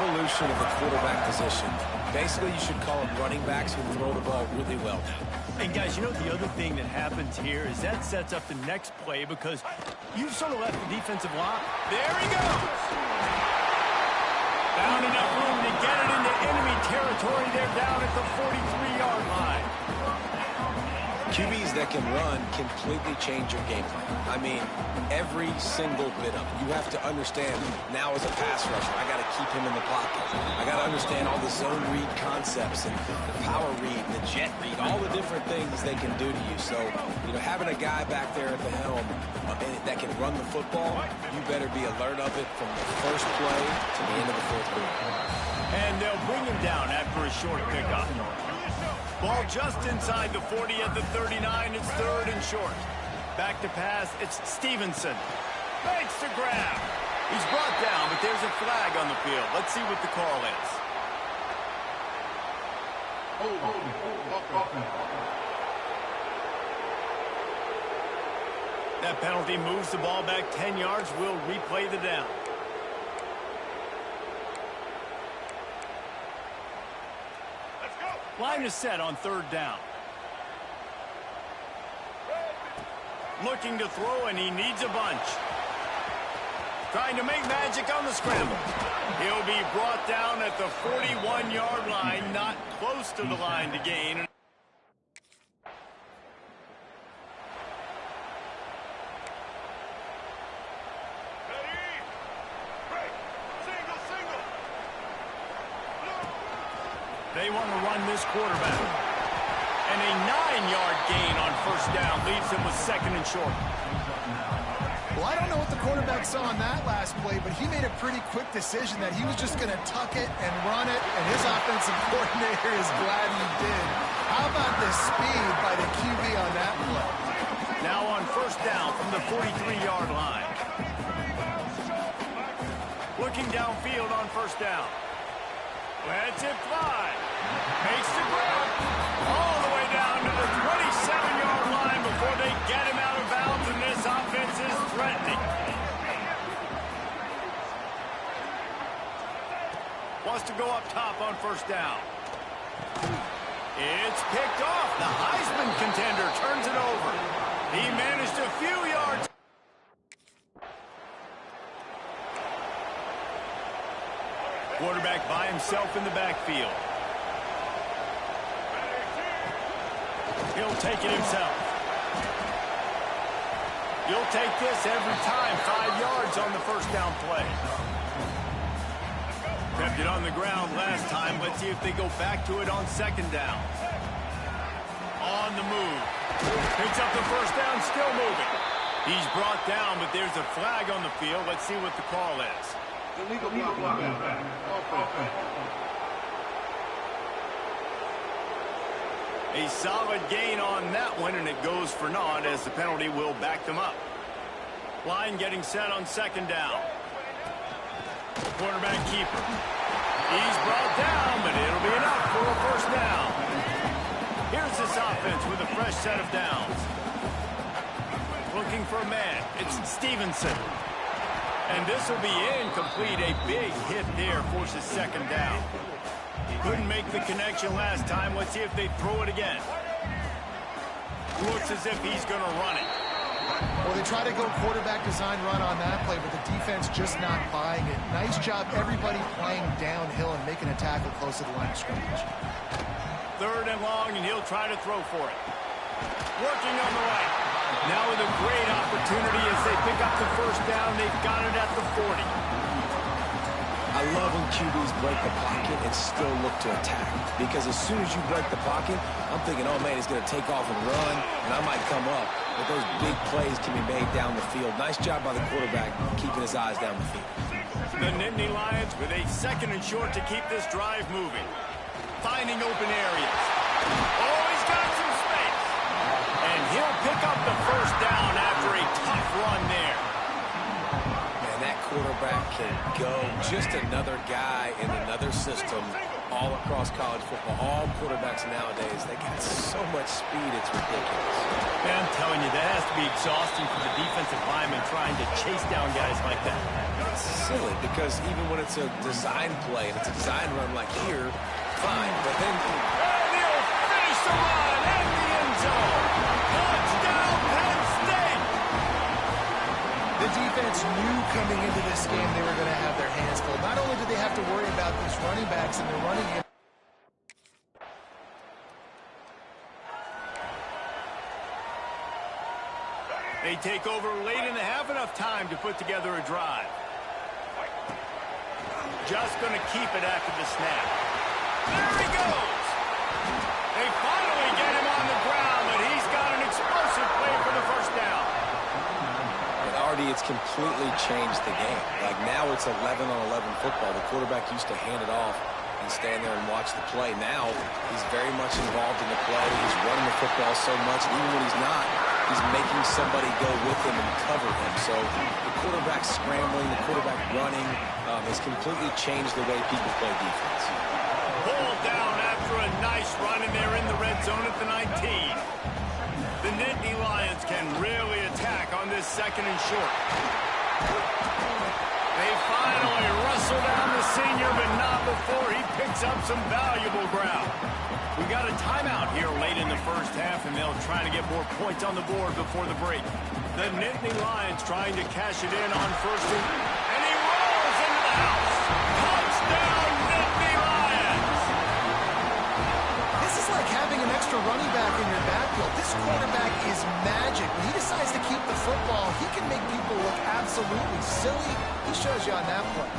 evolution of the quarterback position. Basically, you should call them running backs who throw the ball really well now. And guys, you know the other thing that happens here is that sets up the next play because you've sort of left the defensive line. There he goes! Found enough room to get it into enemy territory. They're down at the 43-yard line. QBs that can run completely change your game plan. I mean, every single bit of it. You have to understand, now as a pass rusher, I got to keep him in the pocket. I got to understand all the zone read concepts and the power read, the jet read, all the different things they can do to you. So, you know, having a guy back there at the helm that can run the football, you better be alert of it from the first play to the end of the fourth quarter. And they'll bring him down after a short pickup. Ball just inside the 40 at the 39. It's third and short. Back to pass. It's Stevenson. Makes the grab. He's brought down, but there's a flag on the field. Let's see what the call is. That penalty moves the ball back 10 yards. We'll replay the down. Line is set on third down. Looking to throw, and he needs a bunch. Trying to make magic on the scramble. He'll be brought down at the 41-yard line, not close to the line to gain. They want to run this quarterback. And a 9-yard gain on first down leaves him with second and short. Well, I don't know what the quarterback saw on that last play, but he made a pretty quick decision that he was just going to tuck it and run it, and his offensive coordinator is glad he did. How about the speed by the QB on that play? Now on first down from the 43-yard line. Looking downfield on first down. Lets it fly. Makes the grab. All the way down to the 27-yard line before they get him out of bounds, and this offense is threatening. Wants to go up top on first down. It's picked off. The Heisman contender turns it over. He managed a few yards. Quarterback by himself in the backfield. He'll take it himself. You'll take this every time. 5 yards on the first down play. Kept it on the ground last time. Let's see if they go back to it on second down. On the move. Picks up the first down, still moving. He's brought down, but there's a flag on the field. Let's see what the call is. Illegal blocking. A solid gain on that one, and it goes for naught as the penalty will back them up. Line getting set on second down. Quarterback keeper. He's brought down, but it'll be enough for a first down. Here's this offense with a fresh set of downs. Looking for a man. It's Stevenson. And this will be incomplete. A big hit there forces second down. Couldn't make the connection last time. Let's see if they throw it again. Looks as if he's going to run it. Well, they try to go quarterback design run on that play, but the defense just not buying it. Nice job, everybody playing downhill and making a tackle close to the line of scrimmage. Third and long, and he'll try to throw for it. Working on the right. Now with a great opportunity as they pick up the first down. They've got it at the 40. I love when QBs break the pocket and still look to attack. Because as soon as you break the pocket, I'm thinking, oh, man, he's going to take off and run, and I might come up. But those big plays can be made down the field. Nice job by the quarterback keeping his eyes down the field. The Nittany Lions with a second and short to keep this drive moving. Finding open areas. Oh, he's got some space. And he'll pick up the first down after a tough run there. Man, that quarterback can go. Just another guy in another system all across college football. All quarterbacks nowadays, they got so much speed, it's ridiculous. Man, I'm telling you, that has to be exhausting for the defensive lineman trying to chase down guys like that. it's silly because even when it's a design play and it's a design run like here, fine. But then... And he'll finish the run in the end zone. Touchdown, Penn State! The defense knew coming into this game they were going to have their hands full. Not only did they have to worry about these running backs and their running game, they take over late in the half, enough time to put together a drive. Just going to keep it after the snap. There he goes. They finally get him on the ground, but he's got an explosive play for the first down. And already it's completely changed the game. Like now it's 11-on-11 football. The quarterback used to hand it off and stand there and watch the play. Now he's very much involved in the play. He's running the football so much, and even when he's not, he's making somebody go with him and cover him. So the quarterback scrambling, the quarterback running has completely changed the way people play defense. Pulled down after a nice run, and they're in the red zone at the 19. The Nittany Lions can really attack on this second and short. They finally wrestle down the senior, but not before he picks up some valuable ground. We got a timeout here late in the first half, and they'll try to get more points on the board before the break. The Nittany Lions trying to cash it in on first and he rolls into the house. Touchdown, Nittany Lions! this is like having an extra running back in your backfield. This quarterback is magic. When he decides to keep the football, he can make people look absolutely silly. He shows you on that play.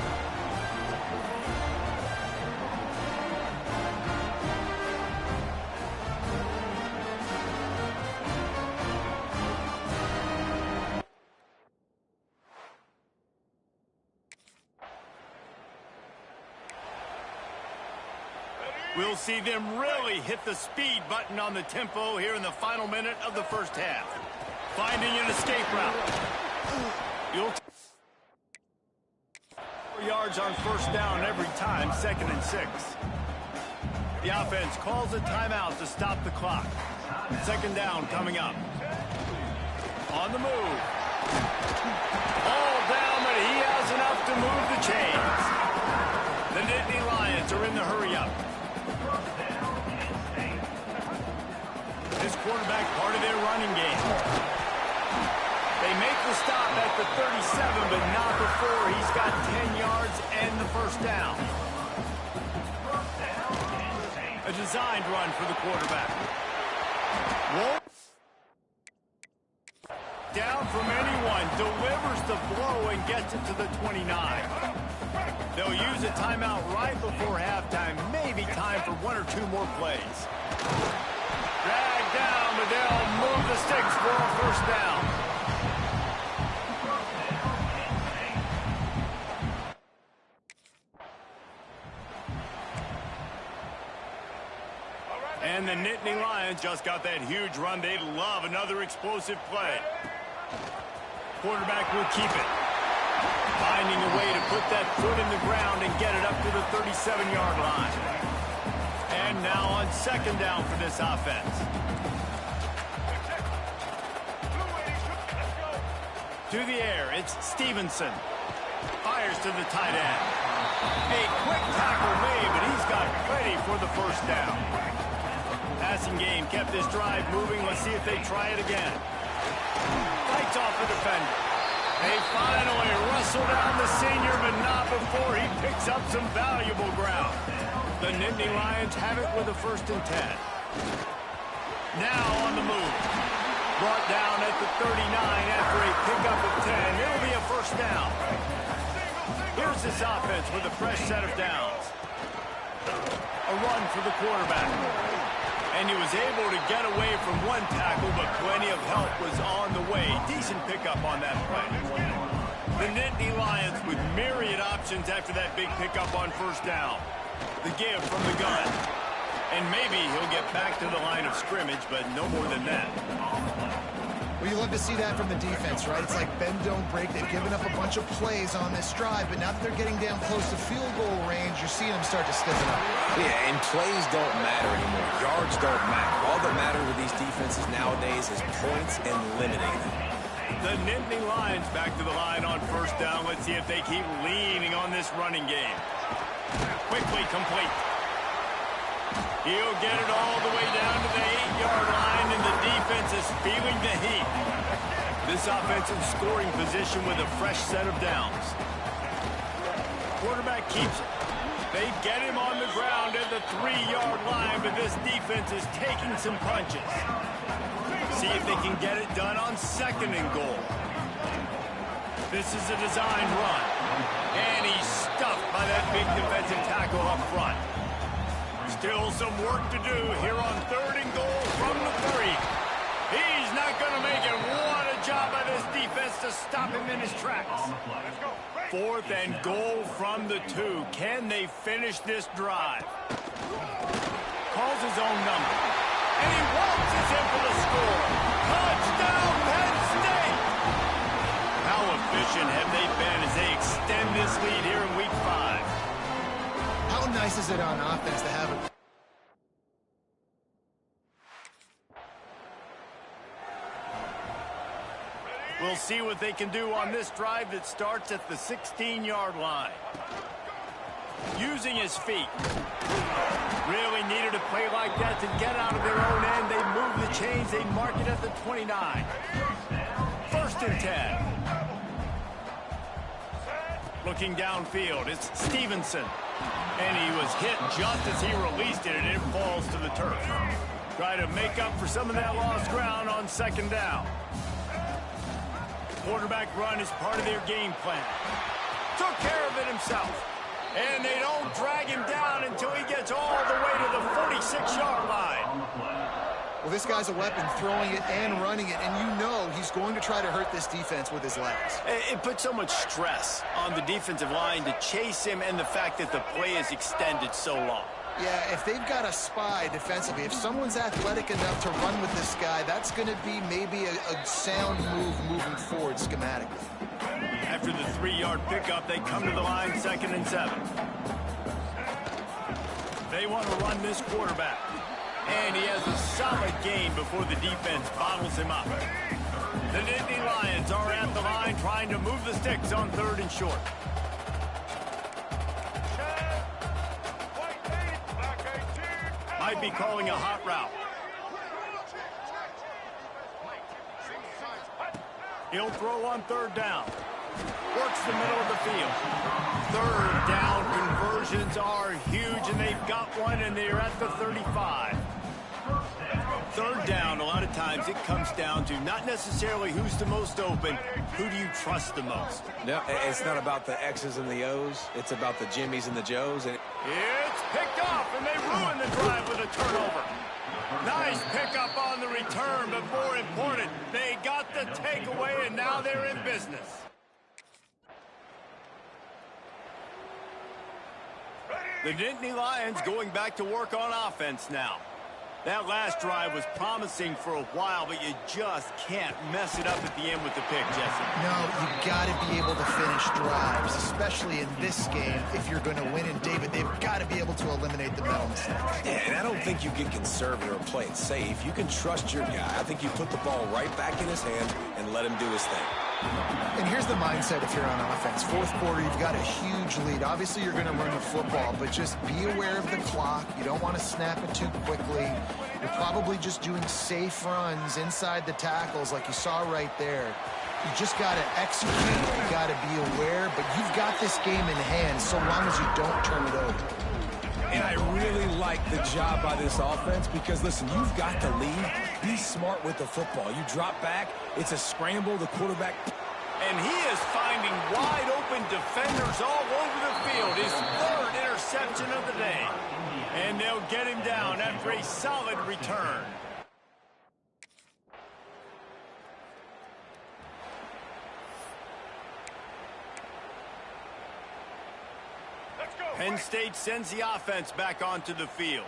We'll see them really hit the speed button on the tempo here in the final minute of the first half. Finding an escape route. You'll 4 yards on first down every time, 2nd and 6. The offense calls a timeout to stop the clock. 2nd down coming up. On the move. All down, but he has enough to move the chains. The Nittany Lions are in the hurry-up. This quarterback part of their running game. They make the stop at the 37, but not before he's got 10 yards and the first down. A designed run for the quarterback. Whoa. Down from anyone, delivers the blow and gets it to the 29. They'll use a timeout right before halftime. Maybe time for 1 or 2 more plays. Dragged down, but they'll move the sticks for a first down. And the Nittany Lions just got that huge run. They'd love another explosive play. Quarterback will keep it. Finding a way to put that foot in the ground and get it up to the 37-yard line. And now on 2nd down for this offense. To the air, it's Stevenson. Fires to the tight end. A quick tackle made, but he's got plenty for the first down. Passing game kept this drive moving. Let's see if they try it again. Fights off the defender. They finally wrestle down the senior, but not before he picks up some valuable ground. The Nittany Lions have it with a 1st and 10. Now on the move. Brought down at the 39 after a pickup of 10. It'll be a first down. Here's this offense with a fresh set of downs. A run for the quarterback. And he was able to get away from one tackle, but plenty of help was on the way. Decent pickup on that play. The Nittany Lions with myriad options after that big pickup on first down. The give from the gun. And maybe he'll get back to the line of scrimmage, but no more than that. Well, you love to see that from the defense, right? It's like bend, don't break. They've given up a bunch of plays on this drive, but now that they're getting down close to field goal range, you're seeing them start to stiffen up. Yeah, and plays don't matter anymore. Yards don't matter. All that matters with these defenses nowadays is points and limiting them. The Nittany Lions back to the line on first down. Let's see if they keep leaning on this running game. Quickly complete. He'll get it all the way down to the 8-yard line, and the defense is feeling the heat. This offensive scoring position with a fresh set of downs. Quarterback keeps it. They get him on the ground at the 3-yard line, but this defense is taking some punches. See if they can get it done on 2nd and goal. This is a design run. And he's stuffed by that big defensive tackle up front. Still some work to do here on 3rd and goal from the 3. He's not going to make it. What a job by this defense to stop him in his tracks. 4th and goal from the 2. Can they finish this drive? Calls his own number. And he waltzes in for the score. Touchdown, Penn State! How efficient have they been as they extend this lead here in Week 5? How nice is it on offense to have it? We'll see what they can do on this drive that starts at the 16-yard line. Using his feet. Really needed a play like that to get out of their own end. They move the chains. They mark it at the 29. 1st and 10. Looking downfield, it's Stevenson. And he was hit just as he released it, and it falls to the turf. Try to make up for some of that lost ground on 2nd down. Quarterback run is part of their game plan. Took care of it himself. And they don't drag him down until he gets all the way to the 46-yard line. Well, this guy's a weapon, throwing it and running it, and you know he's going to try to hurt this defense with his legs. It puts so much stress on the defensive line to chase him, and the fact that the play is extended so long. Yeah, if they've got a spy defensively, if someone's athletic enough to run with this guy, that's going to be maybe a sound move moving forward schematically. After the 3-yard pickup, they come to the line 2nd and 7. They want to run this quarterback. And he has a solid gain before the defense bottles him up. The Nittany Lions are at the line trying to move the sticks on 3rd and short. Might be calling a hot route. He'll throw on 3rd down. Works the middle of the field. 3rd down conversions are huge, and they've got one, and they're at the 35. 3rd down, a lot of times it comes down to not necessarily who's the most open, who do you trust the most? No, it's not about the X's and the O's. It's about the Jimmies and the Joes. And It's picked off, and they ruin the drive with a turnover. Nice pickup on the return, but more important, they got the takeaway, and now they're in business. The Nittany Lions going back to work on offense now. That last drive was promising for a while, but you just can't mess it up at the end with the pick, Jesse. No, you got to be able to finish drives, especially in this game. If you're going to win, and David, they've got to be able to eliminate the mental mistakes. Yeah, and I don't think you get conservative or play it safe. You can trust your guy. I think you put the ball right back in his hands and let him do his thing. And here's the mindset if you're on offense. 4th quarter, you've got a huge lead. Obviously, you're going to run the football, but just be aware of the clock. You don't want to snap it too quickly. You're probably just doing safe runs inside the tackles like you saw right there. You just got to execute. You got to be aware, but you've got this game in hand so long as you don't turn it over. And I really like the job by this offense because, listen, you've got the lead. Be smart with the football. You drop back, it's a scramble, the quarterback. And he is finding wide-open defenders all over the field. His 3rd interception of the day. And they'll get him down after a solid return. Penn State sends the offense back onto the field.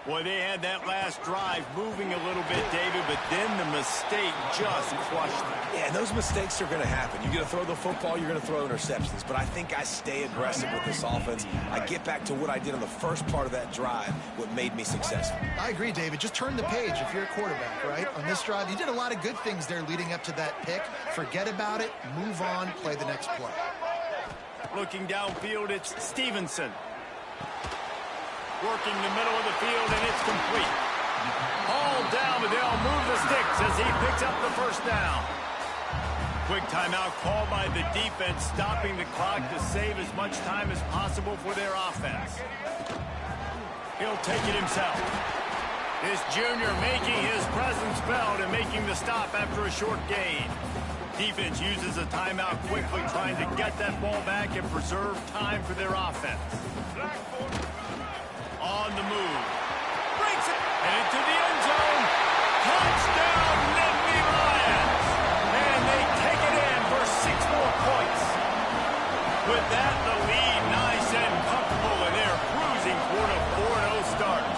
Boy, they had that last drive moving a little bit, David, but then the mistake just crushed them. Yeah, and those mistakes are going to happen. You're going to throw the football, you're going to throw interceptions. But I think I stay aggressive with this offense. I get back to what I did on the first part of that drive, what made me successful. I agree, David. Just turn the page if you're a quarterback, right? On this drive, you did a lot of good things there leading up to that pick. Forget about it, move on, play the next play. Looking downfield, it's Stevenson. Working the middle of the field, and it's complete. Hauled down, but they'll move the sticks as he picks up the first down. Quick timeout called by the defense, stopping the clock to save as much time as possible for their offense. He'll take it himself. This junior making his presence felt and making the stop after a short gain. Defense uses a timeout quickly, trying to get that ball back and preserve time for their offense. On the move. Breaks it. And into the end zone. Touchdown, Nittany Lions. And they take it in for 6 more points. With that, the lead nice and comfortable, and they're cruising toward a 4-0 start.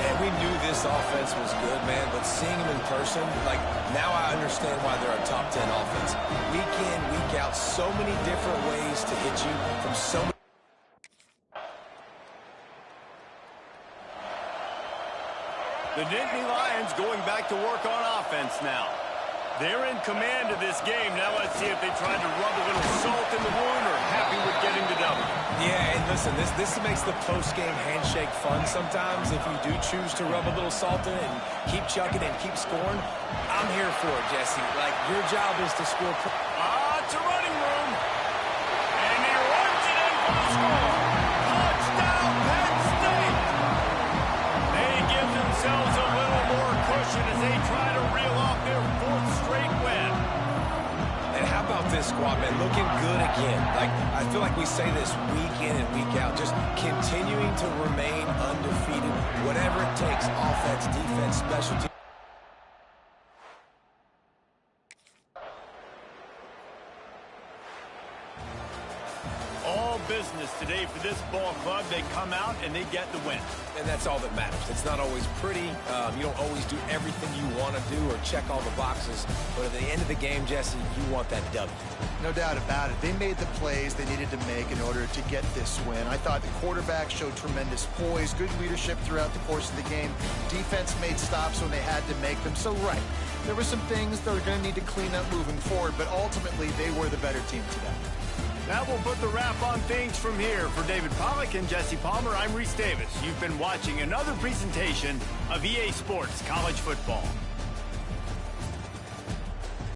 And we knew this offense was good, man, but seeing them in person, like, now I understand why they're a top 10 offense. Week in, week out, so many different ways to hit you from so many. The Nittany Lions going back to work on offense now. They're in command of this game. Now let's see if they try to rub a little salt in the wound or happy with getting the W. Yeah, and listen, this makes the post-game handshake fun sometimes. If you do choose to rub a little salt in it and keep chucking and keep scoring, I'm here for it, Jesse. Like, your job is to score. It's a running room. And he runs it in for the score. Touchdown, Penn State. They give themselves a little more cushion as they try to reel off their 4th straight win. And how about this squad, man? Looking good again. Like, I feel like we say this week in and week out, just continuing to remain undefeated, whatever it takes, offense, defense, special teams. Business today for this ball club. They come out and they get the win. And that's all that matters. It's not always pretty. You don't always do everything you want to do or check all the boxes. But at the end of the game, Jesse, you want that W. No doubt about it. They made the plays they needed to make in order to get this win. I thought the quarterback showed tremendous poise, good leadership throughout the course of the game. Defense made stops when they had to make them. So, right, there were some things they're going to need to clean up moving forward, but ultimately they were the better team today. That will put the wrap on things from here. For David Pollack and Jesse Palmer, I'm Reese Davis. You've been watching another presentation of EA Sports College Football.